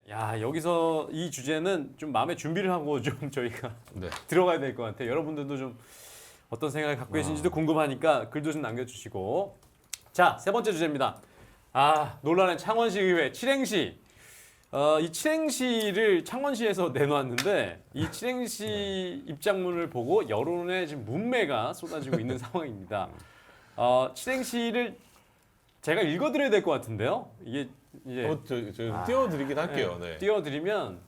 야, 여기서 이 주제는 좀 마음의 준비를 하고 좀 저희가 네. 들어가야 될 것 같아요. 여러분들도 좀 어떤 생각을 갖고 계신지도 궁금하니까 글도 좀 남겨주시고. 자, 세 번째 주제입니다. 논란의 창원시 의회 칠행시. 이 칠행시를 창원시에서 내놓았는데 이 칠행시 입장문을 보고 여론의 지금 문매가 쏟아지고 있는 상황입니다. 칠행시를 제가 읽어드려야 될 것 같은데요. 이게 이제 저 띄워드리긴 할게요. 네. 띄워드리면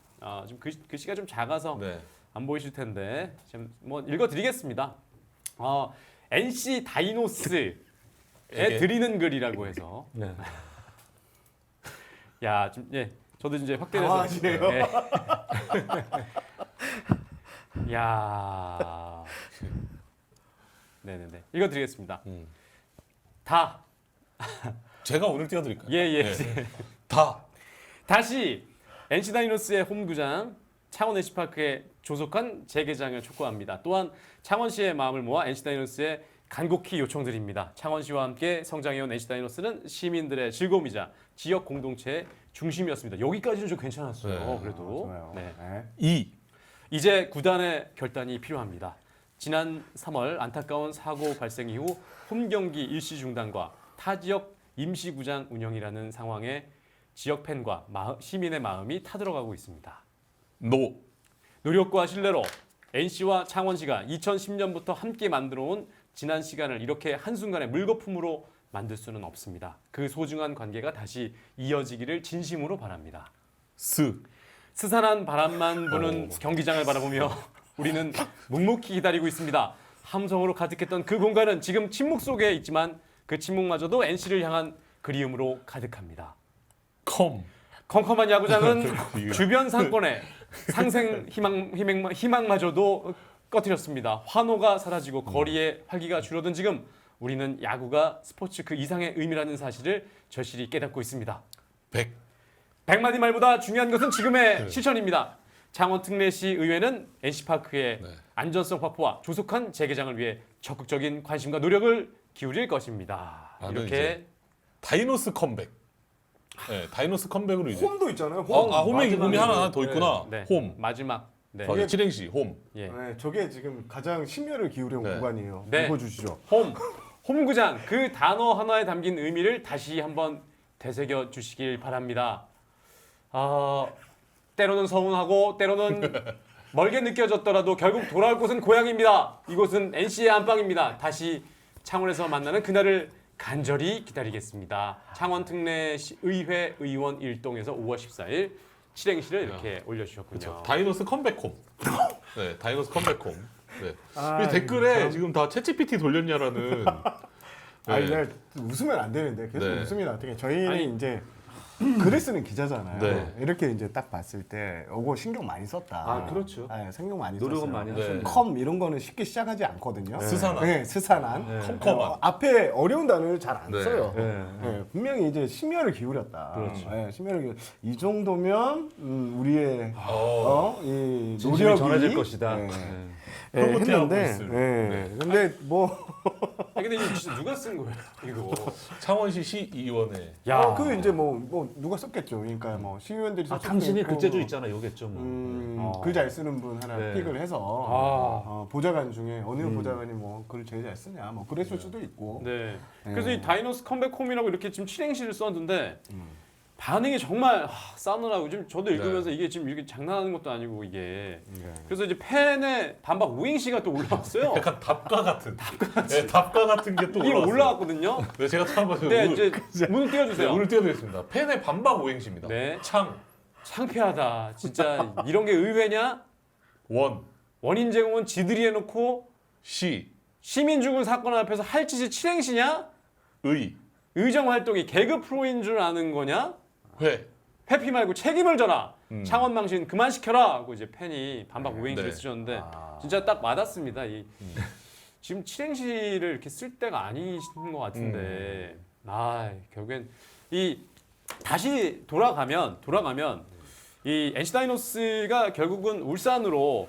좀 글씨가 좀 작아서 네. 안 보이실 텐데 지금 뭐 읽어드리겠습니다. NC 다이노스에 이게? 드리는 글이라고 해서 네. 야, 좀 저도 이제 확대해서 당황하시네요. 야, 네네네 읽어드리겠습니다. 다 제가 오늘 띄워드릴까요? 예. 네. 다. 다시 NC 다이노스의 홈구장 창원 NC파크에 조속한 재개장을 촉구합니다. 또한 창원시의 마음을 모아 NC 다이노스에 간곡히 요청드립니다. 창원시와 함께 성장해온 NC 다이노스는 시민들의 즐거움이자 지역 공동체의 중심이었습니다. 여기까지는 좀 괜찮았어요. 네. 그래도 좋아요. 네. 이. 이제 구단의 결단이 필요합니다. 지난 3월 안타까운 사고 발생 이후 홈 경기 일시 중단과 타 지역 임시구장 운영이라는 상황에 지역 팬과 시민의 마음이 타들어가고 있습니다. 노. 노력과 신뢰로 NC와 창원시가 2010년부터 함께 만들어온 지난 시간을 이렇게 한순간에 물거품으로 만들 수는 없습니다. 그 소중한 관계가 다시 이어지기를 진심으로 바랍니다. 스. 스산한 바람만 부는 경기장을 바라보며 우리는 묵묵히 기다리고 있습니다. 함성으로 가득했던 그 공간은 지금 침묵 속에 있지만 그 침묵마저도 NC를 향한 그리움으로 가득합니다. 컴. 컴컴한 야구장은 주변 상권의 상생 희망마저도 꺼뜨렸습니다. 환호가 사라지고 거리의 활기가 줄어든 지금 우리는 야구가 스포츠 그 이상의 의미라는 사실을 절실히 깨닫고 있습니다. 백. 100마디 말보다 중요한 것은 지금의 실천입니다. 창원 특례시 의회는 NC파크의 안전성 확보와 조속한 재개장을 위해 적극적인 관심과 노력을 기울일 것입니다. 나는 이렇게 이제 다이노스 컴백. 네, 다이노스 컴백으로 이제. 홈도 있잖아요. 홈. 홈이 마지막에 하나 더 있구나. 네, 홈. 마지막 네. 칠행시 홈. 예. 네, 저게 지금 가장 심혈을 기울여온 네. 구간이에요. 네. 읽어주시죠. 홈구장 그 단어 하나에 담긴 의미를 다시 한번 되새겨 주시길 바랍니다. 때로는 서운하고 때로는 멀게 느껴졌더라도 결국 돌아올 곳은 고향입니다. 이곳은 NC의 안방입니다. 다시 창원에서 만나는 그날을 간절히 기다리겠습니다. 창원 특례시 의회 의원 일동에서 5월 14일 칠행시를 이렇게 올려주셨군요. 그렇죠. 다이노스 컴백홈. 네, 다이노스 컴백홈. 네. 아, 이 댓글에 참. 지금 다 챗GPT 돌렸냐라는. 아니, 내가 웃으면 안 되는데 계속 네. 웃으면 어떻게? 저희는 아니, 이제 글을 쓰는 기자잖아요. 네. 이렇게 이제 딱 봤을 때, 이거 신경 많이 썼다. 아, 그렇죠. 네, 신경 많이 노력은 썼어요. 많이 네. 하셨네요. 컴 이런 거는 쉽게 시작하지 않거든요. 스산한. 네, 스산한. 네. 컴컴한. 앞에 어려운 단어를 잘 안 네. 써요. 네. 네, 분명히 이제 심혈을 기울였다. 그렇죠. 네, 심혈을 이 정도면 우리의 이 진심이 노력이 전해질 것이다. 네. 네. 네, 흐뭇해하고 했는데, 있을. 네. 근데 뭐 근데 이거 진짜 누가 쓴 거예요? 이거. 창원시 시의원회. 야, 그 이제 뭐 누가 썼겠죠. 그러니까 뭐 시의원들이 아, 썼을 당신이 수도 있고, 글재주 있잖아, 요겠죠 뭐. 글 잘 쓰는 분 하나 네. 픽을 해서 보좌관 중에 어느 보좌관이 뭐 글을 제일 잘 쓰냐 뭐 그랬을 수도 있고. 네. 그래서 이 다이노스 컴백홈이라고 이렇게 지금 칠행시를 썼는데 반응이 정말 싸늘하고 지금 저도 읽으면서 이게 지금 이렇게 장난하는 것도 아니고 이게 그래서 이제 팬의 반박 우잉씨가 또 올라왔어요. 약간 답가 같은. 네, 답가 같은 게 또 이게 올라왔어요. 올라왔거든요. 네, 제가 또 한번 네, 이제 문을 띄워주세요. 오늘 띄워드리겠습니다. 팬의 반박 오행시입니다. 네. 창, 창피하다. 진짜 이런 게 의회냐? 원, 원인 제공은 지들이 해놓고 시, 시민 죽은 사건 앞에서 할 짓이 칠행시냐? 의, 의정 활동이 개그 프로인 줄 아는 거냐? 회. 회피 말고 책임을 져라. 창원 망신 그만 시켜라. 하고 이제 팬이 반박 우행시를 네. 쓰셨는데 진짜 딱 와닿습니다. 지금 칠행시를 이렇게 쓸 때가 아니신 것 같은데 결국엔 이 다시 돌아가면 이 NC 다이노스가 결국은 울산으로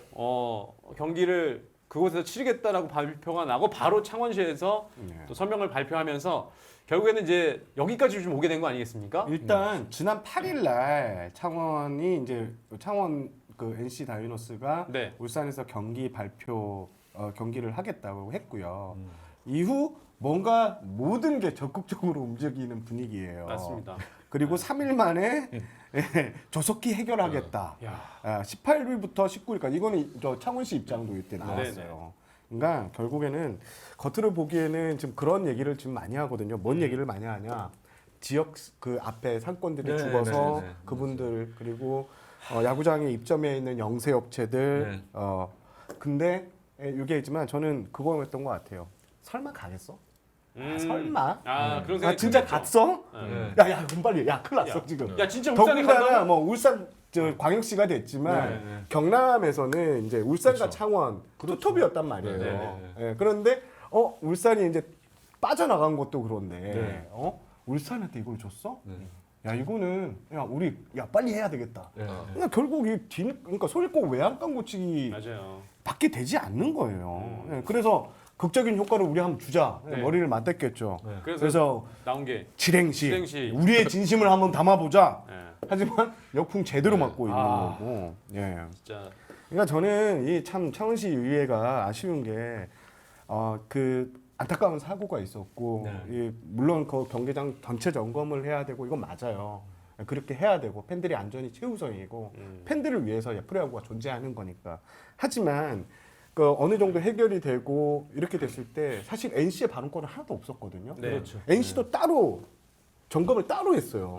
경기를 그곳에서 치르겠다라고 발표가 나고 바로 창원시에서 네. 또 서명을 발표하면서 결국에는 이제 여기까지 좀 오게 된 거 아니겠습니까? 일단 지난 8일 날 창원이 이제 창원 그 NC 다이노스가 네. 울산에서 경기를 하겠다고 했고요. 이후 뭔가 모든 게 적극적으로 움직이는 분위기예요. 맞습니다. 그리고 3일 만에 조속히 해결하겠다. 야. 18일부터 19일까지 이거는 저 창원시 입장도 이때 나왔어요. 그러니까 결국에는 겉으로 보기에는 지금 그런 얘기를 지금 많이 하거든요. 뭔 얘기를 많이 하냐? 지역 그 앞에 상권들이 네, 죽어서 네, 네. 그분들 그리고 야구장에 입점해 있는 영세 업체들. 근데 이게 있지만 저는 그거였던 것 같아요. 설마 가겠어? 설마? 그런 생각이 진짜 들겠죠. 갔어? 네. 야야 빨리 야 큰일 났어 야. 지금. 야 진짜 울산에 더군다나 간다고? 뭐 울산 저 광역시가 됐지만 네, 네. 경남에서는 이제 울산과 그렇죠. 창원 투톱이었단 말이에요. 네, 네, 예, 그런데 울산이 이제 빠져나간 것도 그런데 네. 울산한테 이걸 줬어? 네. 야 이거는 우리 빨리 해야 되겠다. 네. 그러니까 결국 그러니까 소리 꼭 외양간 고치기 맞아요. 밖에 되지 않는 거예요. 예, 그래서 극적인 효과를 우리 한번 주자. 네. 머리를 맞댔겠죠. 네. 그래서 나온 게 칠행시 우리의 진심을 한번 담아보자. 예, 하지만 역풍 제대로 맞고 있는 아. 거고. 예. 진짜 그러니까 저는 이 참 창원시 의회가 아쉬운 게 그 안타까운 사고가 있었고 물론 그 경기장 전체 점검을 해야 되고 이건 맞아요. 그렇게 해야 되고 팬들의 안전이 최우선이고 팬들을 위해서 프로야구가 존재하는 거니까. 하지만 그 어느 정도 해결이 되고 이렇게 됐을 때 사실 NC의 발언권은 하나도 없었거든요. 네. 그렇죠. NC도 따로 점검을 따로 했어요.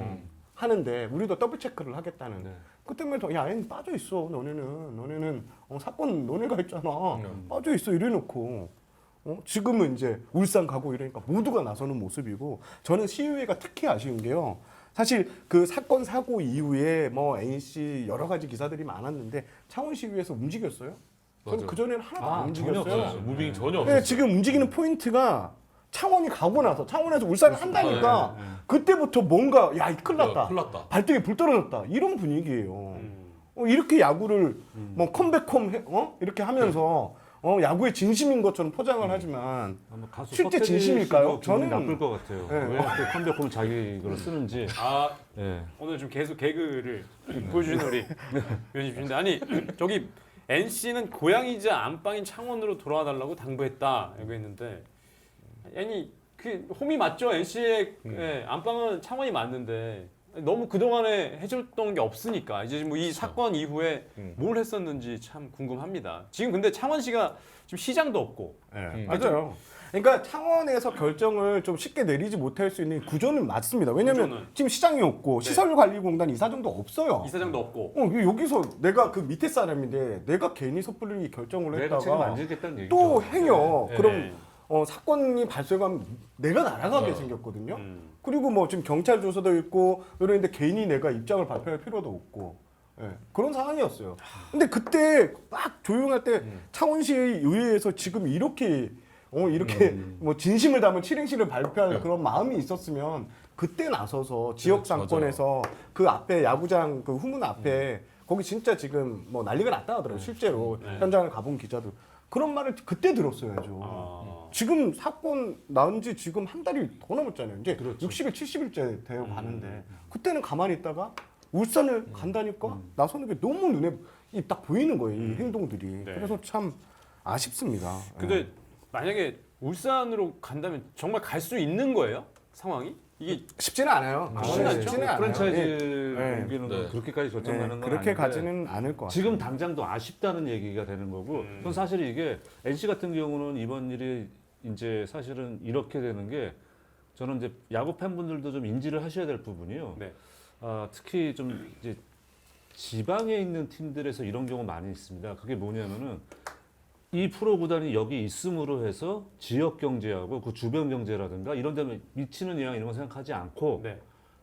하는데 우리도 더블 체크를 하겠다는. 네. 그때문에 야, N 빠져 있어. 너네는 사건 너네가 했잖아. 빠져 있어. 이래놓고 지금은 이제 울산 가고 이러니까 모두가 나서는 모습이고 저는 시의회가 특히 아쉬운 게요. 사실 그 사건 사고 이후에 뭐 NC 여러 가지 기사들이 많았는데 창원시의회에서 움직였어요? 저는 그 전에는 하나도 안 전혀 움직였어요. 없었어요. 무빙이 전혀 네, 없었어요. 지금 움직이는 포인트가 창원이 가고 나서 창원에서 울산을 한다니까 그때부터 뭔가 야 큰일 났다. 큰일 났다. 발등에 불 떨어졌다. 이런 분위기예요. 이렇게 야구를 뭐 컴백홈 이렇게 하면서 야구의 진심인 것처럼 포장을 하지만 아마 가수 실제 서태지 진심일까요? 씨도 기분이 저는- 나쁠 것 같아요. 네. 왜 또 컴백홈을 자기 걸로 쓰는지. 예. 오늘 좀 계속 개그를 보여주시는 우리 위원님이신데 아니 저기 NC는 고향이자 안방인 창원으로 돌아와 달라고 당부했다 이거 했는데 아니 그 홈이 맞죠 NC의 안방은 창원이 맞는데 너무 그 동안에 해줬던 게 없으니까 이제 뭐 이 사건 이후에 뭘 했었는지 참 궁금합니다. 지금 근데 창원시가 지금 시장도 없고 맞아요. 그러니까 창원에서 결정을 좀 쉽게 내리지 못할 수 있는 구조는 맞습니다. 왜냐하면 구조는. 지금 시장이 없고 시설관리공단 이사장도 없어요. 이사장도 없고 여기서 내가 그 밑에 사람인데 내가 괜히 섣불리 결정을 내가 책임 안 했다가 지겠다는 얘기죠. 또 행여 네. 그럼 사건이 발생하면 내가 날아가게 생겼거든요. 그리고 뭐 지금 경찰 조사도 있고 이러는데 괜히 내가 입장을 발표할 필요도 없고 그런 상황이었어요. 근데 그때 막 조용할 때 창원시 의회에서 지금 이렇게 뭐 진심을 담은 칠행시를 발표할 그런 마음이 있었으면 그때 나서서 지역 상권에서 그 앞에 야구장 그 후문 앞에 거기 진짜 지금 뭐 난리가 났다 하더라고요. 실제로 현장을 가본 기자들 그런 말을 그때 들었어야죠. 지금 사건 난 지 지금 한 달이 더 넘었잖아요. 이제 60일, 70일째 되어 가는데 그때는 가만히 있다가 울산을 간다니까 나서는 게 너무 눈에 딱 보이는 거예요. 이 행동들이. 네. 그래서 참 아쉽습니다. 근데 만약에 울산으로 간다면 정말 갈 수 있는 거예요? 상황이? 이게 쉽지는 않아요. 쉽지는 않죠? 쉽지는 않아요. 프랜차이즈 네. 옮기는 네. 건 그렇게까지 결정나는 건 그렇게 아닌데 가지는 않을 것 같아요. 지금 당장도 아쉽다는 얘기가 되는 거고 그건 사실 이게 NC 같은 경우는 이번 일이 이제 사실은 이렇게 되는 게 저는 이제 야구 팬분들도 좀 인지를 하셔야 될 부분이요. 네. 특히 좀 이제 지방에 있는 팀들에서 이런 경우 많이 있습니다. 그게 뭐냐면은 이 프로 구단이 여기 있음으로 해서 지역 경제하고 그 주변 경제라든가 이런 데 미치는 영향 이런 거 생각하지 않고 네.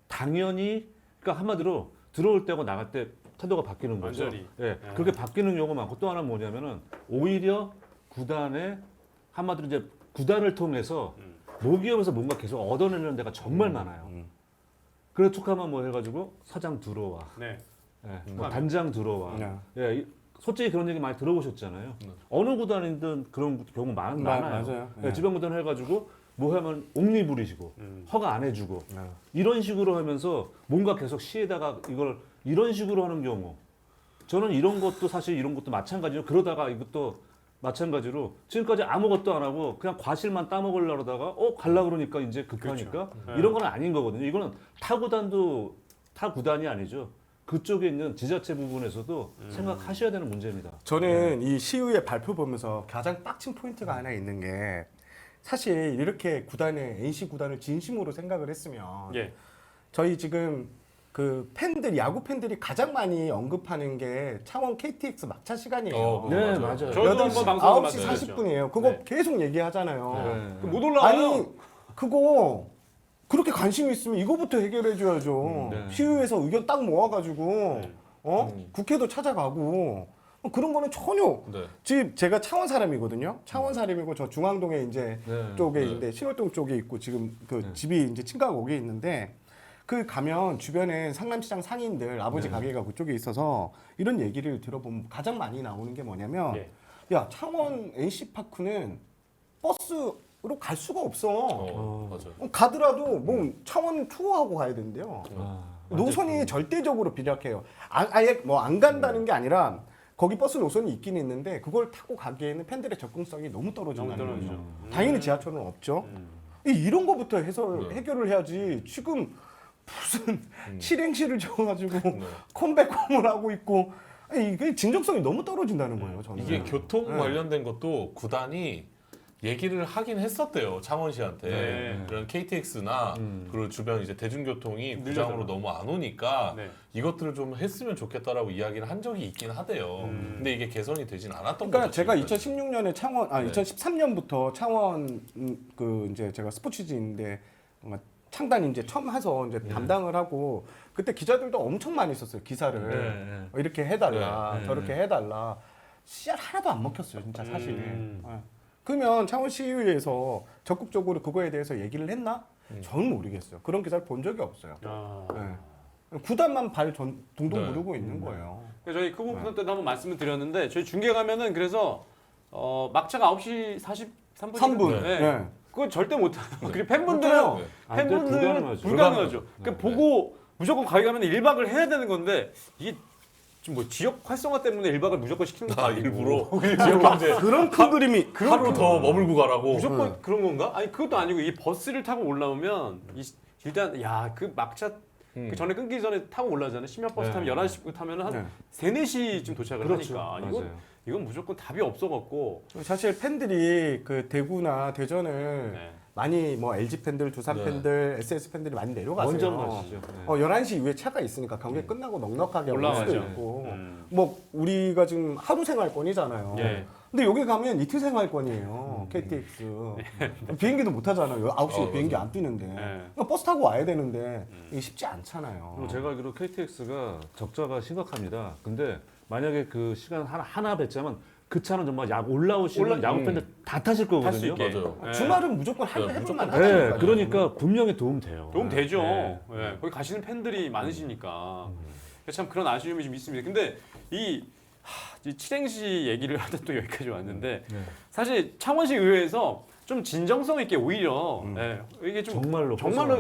당연히 그러니까 한마디로 들어올 때하고 나갈 때 태도가 바뀌는 거죠. 완전히. 예, 그렇게 바뀌는 경우가 많고 또 하나 뭐냐면은 오히려 구단의 한마디로 이제 구단을 통해서 모기업에서 뭔가 계속 얻어내는 데가 정말 많아요. 그래 툭하면 뭐 해가지고 사장 들어와, 네. 예, 뭐 단장 들어와. 네. 예, 솔직히 그런 얘기 많이 들어보셨잖아요. 어느 구단이든 그런 경우 많아요. 맞아요. 네, 지방 구단 해가지고 뭐 하면 옥리 부리시고 허가 안 해주고 이런 식으로 하면서 뭔가 계속 시에다가 이걸 이런 식으로 하는 경우 저는 이런 것도 사실 이런 것도 마찬가지로 그러다가 이것도 마찬가지로 지금까지 아무것도 안 하고 그냥 과실만 따먹으려다가 갈라 그러니까 이제 급하니까 이런 건 아닌 거거든요. 이거는 타 구단이 아니죠. 그쪽에 있는 지자체 부분에서도 생각하셔야 되는 문제입니다. 저는 이 시의회 발표 보면서 가장 빡친 포인트가 하나 있는 게 사실 이렇게 NC 구단을 진심으로 생각을 했으면 예. 저희 지금 그 팬들 야구 팬들이 가장 많이 언급하는 게 창원 KTX 막차 시간이에요. 네, 맞아요. 맞아요. 저희도 한번 8시, 방송을 9시 봤어요. 40분이에요. 그거 네. 계속 얘기하잖아요. 네. 못 올라가요. 아니 그거 그렇게 관심이 있으면 이거부터 해결해 줘야죠. 네. 시의회에서 의견 딱 모아가지고 국회도 찾아가고 그런 거는 전혀 네. 지금 제가 창원 사람이거든요. 창원 사람이고 저 중앙동에 이제 네. 쪽에 네. 있는데 신월동 쪽에 있고 지금 그 집이 이제 친가가 거기에 있는데 그 가면 주변에 상남시장 상인들 아버지 가게가 그쪽에 있어서 이런 얘기를 들어보면 가장 많이 나오는 게 뭐냐면 예. 야 창원 NC파크는 버스로 갈 수가 없어. 맞아요. 가더라도 뭐 창원 투어하고 가야 된대요. 노선이 절대적으로 비약해요. 아예 뭐 안 간다는 게 아니라 거기 버스 노선이 있긴 있는데 그걸 타고 가기에는 팬들의 접근성이 너무 떨어진다는 너무 거죠. 떨어지죠. 당연히 지하철은 없죠. 이런 거부터 해결을 해야지. 지금 무슨 실행시를 지어가지고 컴백홈을 하고 있고 아니, 이게 진정성이 너무 떨어진다는 거예요. 저는 이게 교통 네. 관련된 것도 구단이 얘기를 하긴 했었대요. 창원시한테 네. 이런 KTX나 그리고 주변 이제 대중교통이 늘려잖아. 구장으로 너무 안 오니까 네. 이것들을 좀 했으면 좋겠다라고 이야기를 한 적이 있긴 하대요. 근데 이게 개선이 되진 않았던 그러니까 거죠. 제가 지금까지. 2016년에 창원, 네. 2013년부터 창원 그 이제 제가 스포츠지인데 뭔가 창단 이제 처음 해서 이제 담당을 하고 그때 기자들도 엄청 많이 썼어요 기사를 이렇게 해달라 저렇게 해달라 씨알 하나도 안 먹혔어요 진짜 사실. 네. 그러면 창원시의회에서 적극적으로 그거에 대해서 얘기를 했나? 저는 모르겠어요. 그런 기사를 본 적이 없어요. 아. 네. 구단만 동동 네. 부르고 있는 거예요. 저희 그 부분 때도 한번 말씀을 드렸는데 저희 중계 가면은 그래서 막차가 9시 43분. 3분. 네. 네. 그건 절대 못해요. 그리고 팬분들은 못해요. 안 돼, 불가능하죠. 불가능하죠. 그러니까 네. 보고 무조건 거기 가면 1박을 해야 되는 건데 이게 좀 뭐 지역 활성화 때문에 1박을 무조건 시키는 것도 아니고 일부러 지역 경제 그런 큰 그림이 하루 더 머물고 가라고. 무조건 그런 건가? 아니 그것도 아니고 이 버스를 타고 올라오면 일단 야 그 막차 그 전에 끊기 전에 타고 올라잖아요. 심야 버스 네. 타면 11시 타면 한 네. 3, 4시쯤 도착을 그렇죠. 하니까 맞아요. 이건 무조건 답이 없어갖고 사실 팬들이 그 대구나 대전을 네. 많이 뭐 LG 팬들, 두산 네. 팬들, SS 팬들이 많이 내려가세요. 원정 가시죠. 네. 11시 이후에 차가 있으니까 경기 끝나고 넉넉하게 올 수도 올라가죠. 있고 뭐 우리가 지금 하루 생활권이잖아요. 예. 근데 여기 가면 이틀 생활권이에요. KTX. 비행기도 못 타잖아요. 9시에 비행기 안 뛰는데. 그러니까 버스 타고 와야 되는데 이게 쉽지 않잖아요. 그리고 제가 알기로 KTX가 적자가 심각합니다. 근데 만약에 그 시간 하나 배짜면 그 차는 정말 올라오시는 야구 팬들 다 타실 탈 수 거거든요. 있게. 맞아요. 네. 주말은 무조건 네, 해볼만 무조건 하잖아요. 네, 그러니까 분명히 도움 돼요. 도움 되죠. 네. 예, 거기 가시는 팬들이 많으시니까 참 그런 아쉬움이 좀 있습니다. 근데 이 칠행시 얘기를 하다 또 여기까지 왔는데 사실 창원시 의회에서 좀 진정성 있게 오히려 예, 이게 좀 정말로 정말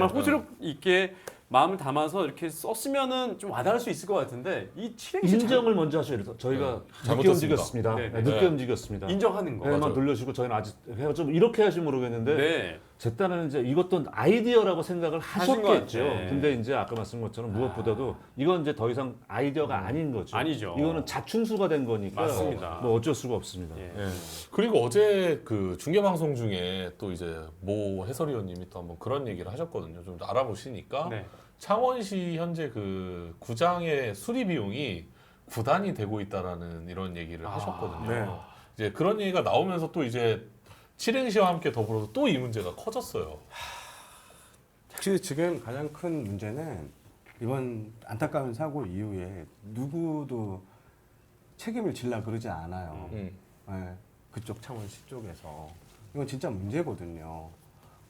호소력 있게 마음을 담아서 이렇게 썼으면은 좀 와닿을 수 있을 것 같은데 이 칠행시 인정을 먼저 하셔야 돼요. 저희가 늦게 잘못했습니다. 움직였습니다. 네, 네, 네. 늦게 움직였습니다. 인정하는 거. 네, 막 맞아요. 늘려주고 저희는 아직 좀 이렇게 하시면 모르겠는데 네. 제 딴에는 이제 이것도 아이디어라고 생각을 하신 것 하셨겠죠. 같아요. 근데 이제 아까 말씀한 것처럼 무엇보다도 이건 이제 더 이상 아이디어가 아닌 거죠. 아니죠. 이거는 자충수가 된 거니까 맞습니다. 뭐 어쩔 수가 없습니다. 예. 예. 그리고 어제 그 중계 방송 중에 또 이제 모 해설위원님이 또 한번 그런 얘기를 하셨거든요. 좀 알아보시니까 네. 창원시 현재 그 구장의 수리 비용이 구단이 되고 있다라는 이런 얘기를 하셨거든요. 네. 이제 그런 얘기가 나오면서 또 이제 칠행시와 함께 더불어서 또 이 문제가 커졌어요. 지금 가장 큰 문제는 이번 안타까운 사고 이후에 누구도 책임을 질라 그러지 않아요. 네, 그쪽 창원시 쪽에서 이건 진짜 문제거든요.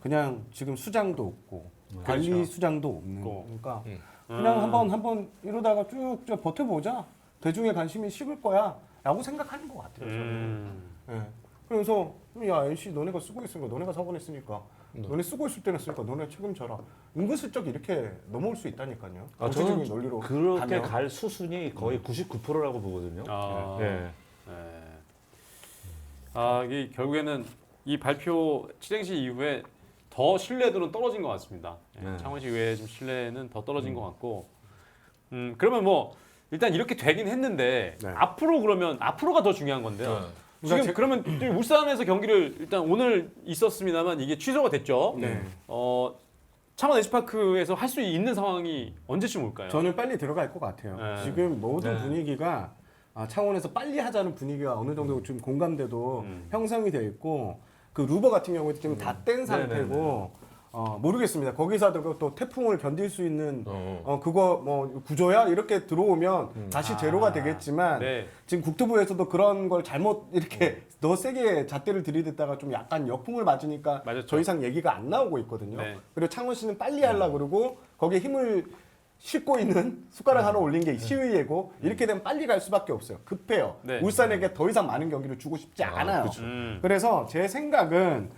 그냥 지금 수장도 없고 관리 그렇죠. 수장도 없는 없고. 그러니까 그냥 한번 이러다가 쭉 버텨보자. 대중의 관심이 식을 거야라고 생각하는 것 같아요. 저는. 예. 그래서 야 NC 너네가 쓰고 있으니까 너네가 사본했으니까 너네 쓰고 있을 때는 쓰니까 너네 책임져라. 은근슬쩍 이렇게 넘어올 수 있다니까요. 아, 정치적인 저는 논리로 그렇게 가면. 갈 수순이 거의 99%라고 보거든요. 아, 네. 네. 아, 이게 결국에는 이 발표 실행시 이후에 더 신뢰도는 떨어진 것 같습니다. 예, 네. 창원시 의회 좀 신뢰는 더 떨어진 것 같고, 그러면 뭐 일단 이렇게 되긴 했는데 네. 앞으로 그러면 앞으로가 더 중요한 건데요. 네. 지금 그러면 좀 울산에서 경기를 일단 오늘 있었습니다만 이게 취소가 됐죠. 네. 창원 NC파크에서 할 수 있는 상황이 언제쯤 올까요? 저는 빨리 들어갈 것 같아요. 네. 지금 모든 네. 분위기가 창원에서 빨리 하자는 분위기가 어느 정도 좀 공감대도 형성이 되어 있고 그 루버 같은 경우에도 지금 다 뗀 상태고 모르겠습니다. 거기서도 또 태풍을 견딜 수 있는 그거 뭐 구조야 이렇게 들어오면 다시 제로가 되겠지만 네. 지금 국토부에서도 그런 걸 잘못 이렇게 더 세게 잣대를 들이댔다가 좀 약간 역풍을 맞으니까 맞았죠. 더 이상 얘기가 안 나오고 있거든요. 네. 그리고 창원시는 빨리 하려고 그러고 거기에 힘을 싣고 있는 숟가락 하나 올린 게 시의회고 이렇게 되면 빨리 갈 수밖에 없어요. 급해요. 네. 울산에게 더 이상 많은 경기를 주고 싶지 않아요. 그쵸. 그래서 제 생각은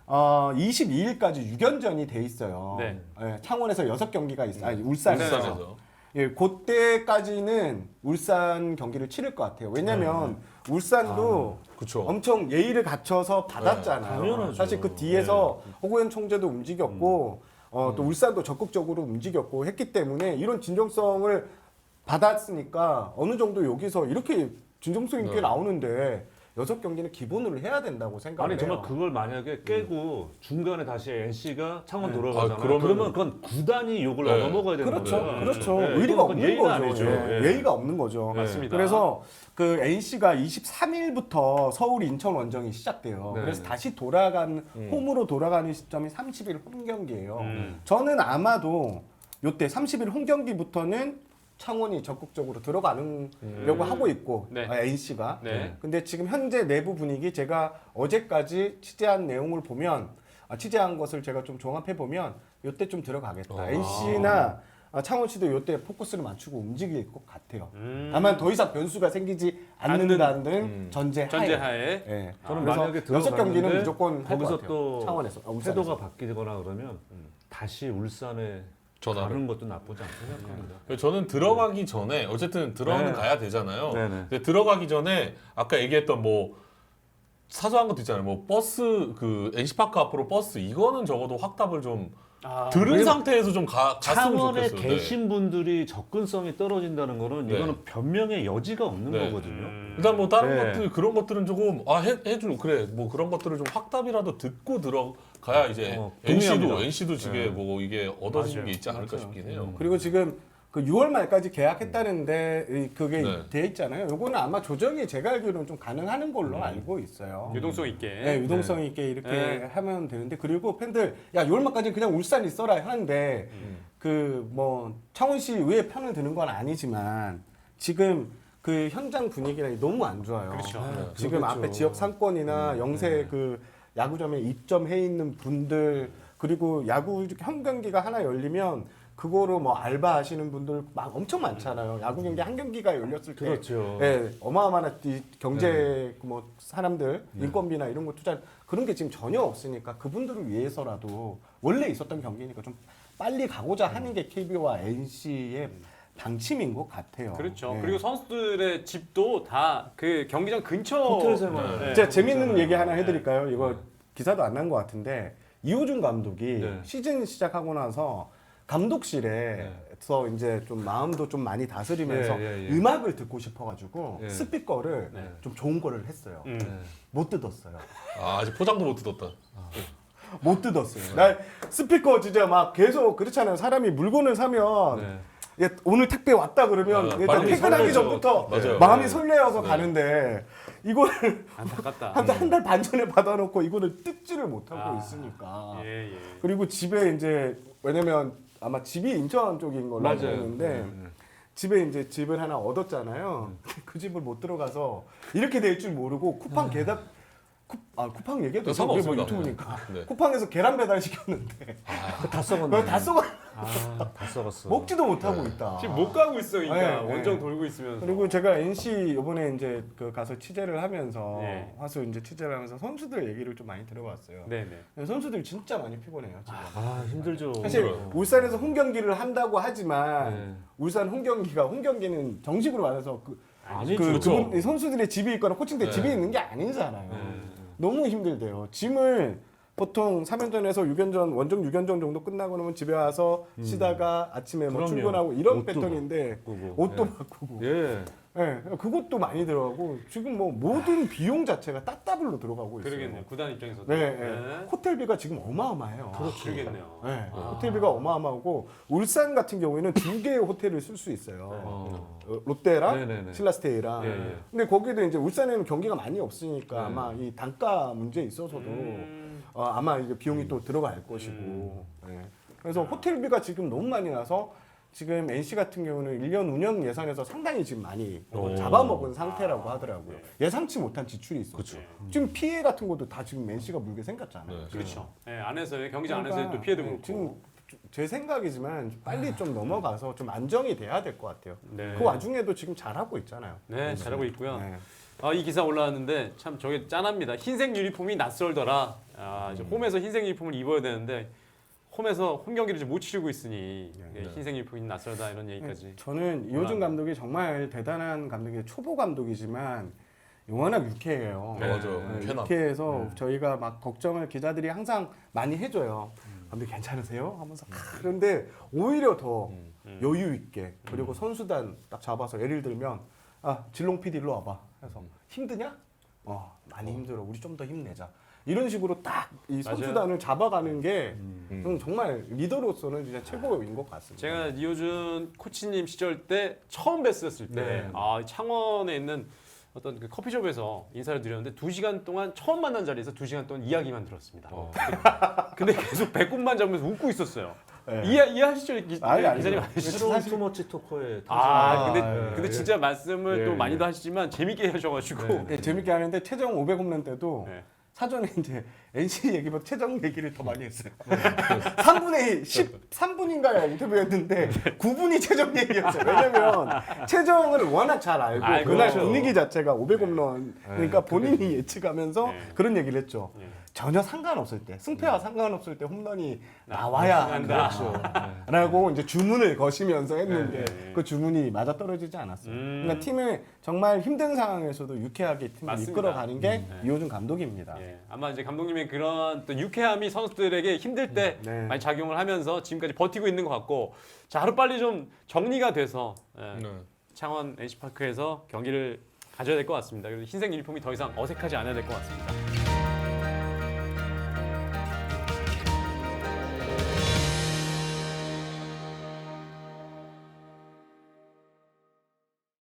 22일까지 6연전이 돼 있어요. 네. 예, 창원에서 6경기가 있어요. 아니, 울산에서. 울산에서. 예, 그때까지는 울산 경기를 치를 것 같아요. 왜냐면 울산도 그쵸. 엄청 예의를 갖춰서 받았잖아요. 당연하죠. 사실 그 뒤에서 허구현 총재도 움직였고 또 울산도 적극적으로 움직였고 했기 때문에 이런 진정성을 받았으니까 어느 정도 여기서 이렇게 진정성 있게 네. 나오는데 6경기는 기본으로 해야 된다고 생각을 아니 해요. 정말 그걸 만약에 깨고 중간에 다시 NC가 창원 돌아가잖아요. 그러면은- 그러면 그건 구단이 욕을 네. 넘어가야 되는 그렇죠. 거예요. 그렇죠. 네, 의리가 이건 없는 예의가 거죠. 아니죠. 예. 예. 예의가 없는 거죠. 맞습니다. 그래서 그 NC가 23일부터 서울 인천 원정이 시작돼요. 네. 그래서 다시 돌아간 홈으로 돌아가는 시점이 30일 홈 경기예요. 음. 저는 아마도 요때 30일 홈 경기부터는 창원이 적극적으로 들어가려고 하고 있고 네. NC가. 네. 근데 지금 현재 내부 분위기 제가 어제까지 취재한 내용을 보면 취재한 것을 제가 좀 종합해 보면 요때 좀 들어가겠다. NC나 창원시도 요때 포커스를 맞추고 움직일 것 같아요. 다만 더 이상 변수가 생기지 않는다는 전제하에. 전제하에. 예. 저는 그래서 만약에 6경기는 들어갔는데 무조건 할 것 거기서 같아요. 또 창원에서. 울산에서. 태도가 바뀌거나 그러면 다시 울산에 전화를. 가는 것도 나쁘지 않다고 생각합니다. 저는 들어가기 전에 어쨌든 들어는 네. 가야 되잖아요. 네네. 근데 들어가기 전에 아까 얘기했던 뭐 사소한 것도 있잖아요. 뭐 버스 그 NC파크 앞으로 버스 이거는 적어도 확답을 좀 들은 왜냐면 상태에서 좀 갔으면 창원에 좋겠어요. 네. 계신 분들이 접근성이 떨어진다는 거는 네. 이거는 변명의 여지가 없는 네. 거거든요. 일단 뭐 다른 네. 것들 그런 것들은 조금 해줄 그래 뭐 그런 것들을 좀 확답이라도 듣고 들어가야 이제 동의합니다. NC도 지금 뭐 이게 얻어지는 게 있지 않을까 맞아요. 싶긴 해요. 그리고 지금 그 6월 말까지 계약했다는데 그게 네. 돼 있잖아요. 요거는 아마 조정이 제가 알기로는 좀 가능하는 걸로 알고 있어요. 유동성 있게. 네, 유동성 있게 이렇게 네. 하면 되는데 그리고 팬들 야 6월 말까지 그냥 울산 있어라 하는데 그 뭐 창원시 의회 편을 드는 건 아니지만 지금 그 현장 분위기가 너무 안 좋아요. 그렇죠. 지금 그렇겠죠. 앞에 지역 상권이나 영세 그 야구점에 입점해 있는 분들 그리고 야구 형 경기가 하나 열리면 그거로 뭐 알바 하시는 분들 막 엄청 많잖아요. 야구 경기 한 경기가 열렸을 때 그렇죠. 예, 어마어마한 이 경제 뭐 사람들 인건비나 이런 거 투자 그런 게 지금 전혀 없으니까 그분들을 위해서라도 원래 있었던 경기니까 좀 빨리 가고자 하는 게 KB와 NC의 방침인 것 같아요. 그렇죠. 예. 그리고 선수들의 집도 다 그 경기장 근처. 호텔 생활. 네. 제가 재밌는 얘기 하나 해드릴까요? 이거 기사도 안 난 것 같은데 이호준 감독이 네. 시즌 시작하고 나서 감독실에서 이제 좀 마음도 좀 많이 다스리면서 음악을 듣고 싶어가지고 예. 스피커를 좀 좋은 거를 했어요. 네. 못 뜯었어요. 아직 포장도 못 뜯었다. 못 뜯었어요. 나 스피커 진짜 막 계속 그렇잖아요. 사람이 물건을 사면 네. 예, 오늘 택배 왔다 그러면 일단 빨리 퇴근하기 설레죠. 전부터 맞아요. 마음이 네. 설레어서 가는데 이거를 안타깝다. 한 달 반 전에 받아놓고 이거를 뜯지를 못하고 아. 있으니까. 예, 예. 그리고 집에 이제 왜냐면 아마 집이 인천 쪽인 걸로 알고 맞아요. 있는데 집에 이제 집을 하나 얻었잖아요. 그 집을 못 들어가서 이렇게 될 줄 모르고 쿠팡 계단 쿠팡 얘기해도 상관없습니다. 유튜브니까 네. 쿠팡에서 계란 배달 시켰는데 다 썩었네. 그거 다 썩어 다 썩었어. 먹지도 못하고 있다. 지금 못 가고 있어, 그러니까 네, 원정 네. 돌고 있으면서. 그리고 제가 NC 이번에 이제 그 가서 취재를 하면서 네. 화수 이제 취재를 하면서 선수들 얘기를 좀 많이 들어봤어요. 네네. 선수들 진짜 많이 피곤해요. 지금. 힘들죠. 사실 힘들어요. 울산에서 홈 경기를 한다고 하지만 네. 울산 홈 경기는 정식으로 말해서 아니죠. 그분 선수들의 집이 있거나 코칭대 네. 집에 있는 게 아니잖아요. 너무 힘들대요. 짐을 보통 3연전에서 6연전 원정 6연전 정도 끝나고 나면 집에 와서 쉬다가 아침에 뭐 그럼요. 출근하고 이런 옷도 패턴인데 바꾸고. 옷도 예. 바꾸고 예. 네, 그것도 많이 들어가고 지금 뭐 모든 비용 자체가 따따블로 들어가고 있어요. 그러겠네요. 구단 입장에서도. 네, 네. 호텔비가 지금 어마어마해요. 그러겠네요. 네, 호텔비가 어마어마하고 울산 같은 경우에는 2개의 호텔을 쓸 수 있어요. 롯데랑 네네네. 신라스테이랑. 예, 예. 근데 거기도 이제 울산에는 경기가 많이 없으니까 네. 아마 이 단가 문제에 있어서도 아마 이제 비용이 또 들어갈 것이고. 네. 그래서 호텔비가 지금 너무 많이 나서 지금 NC 같은 경우는 1년 운영 예산에서 상당히 지금 많이 잡아먹은 상태라고 하더라고요. 예상치 못한 지출이 있었죠. 지금 피해 같은 것도 다 지금 NC가 물게 생겼잖아요. 네. 그렇죠. 네, 안에서의 경기장 그러니까, 안에서의 또 피해도 네, 그렇고. 지금 제 생각이지만 빨리 좀 넘어가서 좀 안정이 돼야 될 것 같아요. 네. 그 와중에도 지금 잘하고 있잖아요. 네, 잘하고 있고요. 네. 이 기사 올라왔는데 참 저게 짠합니다. 흰색 유니폼이 낯설더라. 이제 홈에서 흰색 유니폼을 입어야 되는데 홈에서 홈 경기를 못 치르고 있으니 흰색 유니폼이 낯설다 이런 얘기까지. 저는 이호준 감독이 정말 대단한 감독이에요. 초보 감독이지만 워낙 유쾌해요. 네, 맞아요. 네, 유쾌남. 유쾌해서 저희가 막 걱정을 기자들이 항상 많이 해줘요. 감독 괜찮으세요? 하면서 그런데 오히려 더 여유 있게 그리고 선수단 딱 잡아서 예를 들면 진롱 PD 일로 와봐 해서 힘드냐? 많이 힘들어. 우리 좀 더 힘내자. 이런 식으로 딱 이 맞아요. 선수단을 잡아가는 게 저는 정말 리더로서는 진짜 최고인 것 같습니다. 제가 이호준 코치님 시절 때 처음 뵀었을 때 네. 창원에 있는 어떤 그 커피숍에서 인사를 드렸는데 2시간 동안 처음 만난 자리에서 2시간 동안 이야기만 들었습니다. 근데 계속 배꼽만 잡으면서 웃고 있었어요. 네. 이해하시죠? 알죠. 기자님 아시죠? 새로운 투머치 토커에 근데 진짜 말씀을 예, 또 예. 많이도 하시지만 재밌게 하셔가지고 네, 재밌게 하는데 최정 500홈런 때도 네. 사전에 이제 NC 얘기보다 최정 얘기를 더 많이 했어요. 3분의 13분인가요 인터뷰였는데 9분이 최정 얘기였어요. 왜냐면 최정을 워낙 잘 알고 알고. 그날 그렇죠. 분위기 자체가 500홈런 그러니까 본인이 예측하면서 네. 그런 얘기를 했죠. 네. 전혀 상관없을 때 승패와 상관없을 때 홈런이 나와야 한다. 라고 이제 주문을 거시면서 했는데 네. 그 주문이 맞아 떨어지지 않았어요. 음. 그러니까 팀을 정말 힘든 상황에서도 유쾌하게 팀을 맞습니다. 이끌어가는 게 이호준 감독입니다. 예, 아마 이제 감독님의 그런 또 유쾌함이 선수들에게 힘들 때 네. 많이 작용을 하면서 지금까지 버티고 있는 것 같고 자 하루 빨리 좀 정리가 돼서 창원 NC파크에서 경기를 가져야 될 것 같습니다. 그래서 흰색 유니폼이 더 이상 어색하지 않아야 될 것 같습니다.